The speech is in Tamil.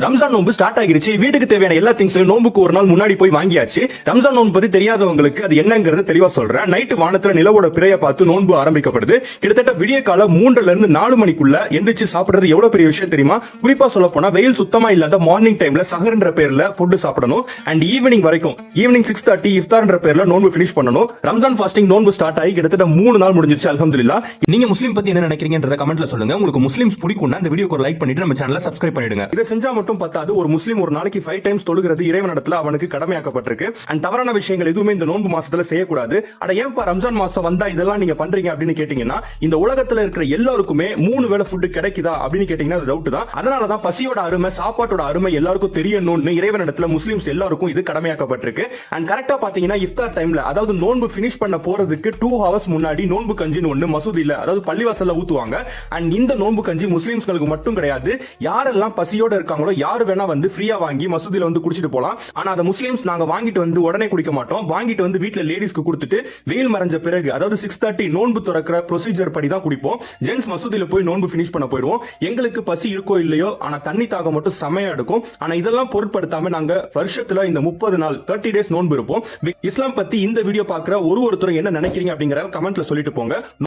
ரம்ஜான் நோன்பு ஸ்டார்ட் ஆகிருச்சு. வீட்டுக்கு தேவையான எல்லா திங்ஸையும் நோன்புக்கு ஒரு நாள் முன்னாடி போய் வாங்கியாச்சு. ரம்ஜான் நோன்பு பத்தி தெரியாதவங்களுக்கு அது என்னங்கிறது தெளிவா சொல்றேன். நைட்டு வானத்துல நிலவோட பிறைய பார்த்து நோன்பு ஆரம்பிக்கப்படுது. கிட்டத்தட்ட விடிய கால 3ல இருந்து 4 மணிக்குள்ள எந்திரிச்சு சாப்பிடுறது எவ்வளவு பெரிய விஷயம் தெரியுமா? குறிப்பா சொல்ல போனா வெயில் சுத்தமா இல்லாத மார்னிங் டைம்ல சஹர்ன்ற பேர்ல ஃபுட் சாப்பிடணும். அண்ட் ஈவினிங் வரைக்கும் ஈவினிங் 6:30 இஃப்தார்ன்ற பேர்ல நோன்பு ஃபினிஷ் பண்ணணும். ரம்ஜான் ஃபாஸ்டிங் நோன்பு ஸ்டார்ட் ஆகி கிட்டத்தட்ட 3 நாள் முடிஞ்சிருச்சு. அல்ஹம்துலில்லாஹ். நீங்க முஸ்லீம் பத்தி என்ன நினைக்கிறீங்கன்றத கமெண்ட்ல சொல்லுங்க. உங்களுக்கு முஸ்லிம்ஸ் பிடிக்கும்னா இந்த வீடியோக்கு ஒரு லைக் பண்ணிட்டு நம்ம சேனலை சப்ஸ்கிரைப் பண்ணிடுங்க. இதை செஞ்சா மட்டும் பத்தாது. ஒரு முஸ்லீம் ஒரு நாளைக்கு 5 டைம்ஸ் தொழுகிறது இறைவனிடத்துல அவனுக்கு கடமையாக்கப்பட்டிருக்கு. அண்ட் தவறான விஷயங்கள் எதுவுமே இந்த நோன்பு மாசத்துல செய்யக்கூடாது. அட ஏன்பா ரம்ஜான் மாசம் வந்தா இதெல்லாம் நீங்க பண்றீங்க அப்படின்னு கேட்டீங்கன்னா, இந்த உலகத்துல இருக்கிற எல்லாருக்குமே 3 வேளை ஃபுட் கிடைக்குதா அப்படின்னு கேட்டீங்கன்னா அது டவுட் தான். அதனாலதான் பசியோட அருமை, சாப்பாட்டோட அருமை எல்லாருக்கும் தெரியணும்னு இறைவனிடத்துல முஸ்லிம்ஸ் எல்லாருக்கும் இது கடமையாக்கப்பட்டிருக்கு. அண்ட் கரெக்டா பாத்தீங்கன்னா இஃப்தார் டைம்ல, அதாவது நோன்பு பினிஷ் பண்ண போறதுக்கு 2 ஹவர்ஸ் முன்னாடி நோன்பு கஞ்சின்னு ஒண்ணு மசூதியில, அதாவது பள்ளிவாசல்ல ஊத்துவாங்க. அண்ட் இந்த நோன்பு கஞ்சி முஸ்லிம்ஸ்களுக்கு மட்டும் கிடையாது. யாரெல்லாம் பசியோட இருக்காங்களோ யாரு வேணா வந்து ஃப்ரீயா வாங்கி மசூதியில வந்து குடிச்சிட்டு போலாம். ஆனா அந்த முஸ்லிம்ஸ் நாங்க வாங்கிட்டு வந்து உடனே குடிக்க மாட்டோம். வாங்கிட்டு வந்து வீட்ல லேடிஸ்க்கு கொடுத்துட்டு வெயில் மறைஞ்ச பிறகு, அதாவது 6:30 நோன்பு திறக்கிற ப்ரொசீஜர் படி தான் குடிப்போம். ஜென்ஸ் மசூதியில போய் நோன்பு பினிஷ் பண்ண போயிடுவோம். எங்களுக்கு பசி இருக்கோ இல்லையோ, ஆனா தண்ணி தாகம் மட்டும் செமையா எடுக்கும். ஆனா இதெல்லாம் பொருட்படுத்தாம நாங்க வருஷத்துல இந்த 30 நாள் 30 டேஸ் நோன்பு இருப்போம். இஸ்லாம் பத்தி இந்த வீடியோ பாக்குற ஒருத்தரும் என்ன நினைக்கிறீங்க அப்படிங்கறத கமெண்ட்ல சொல்லிட்டு போங்க.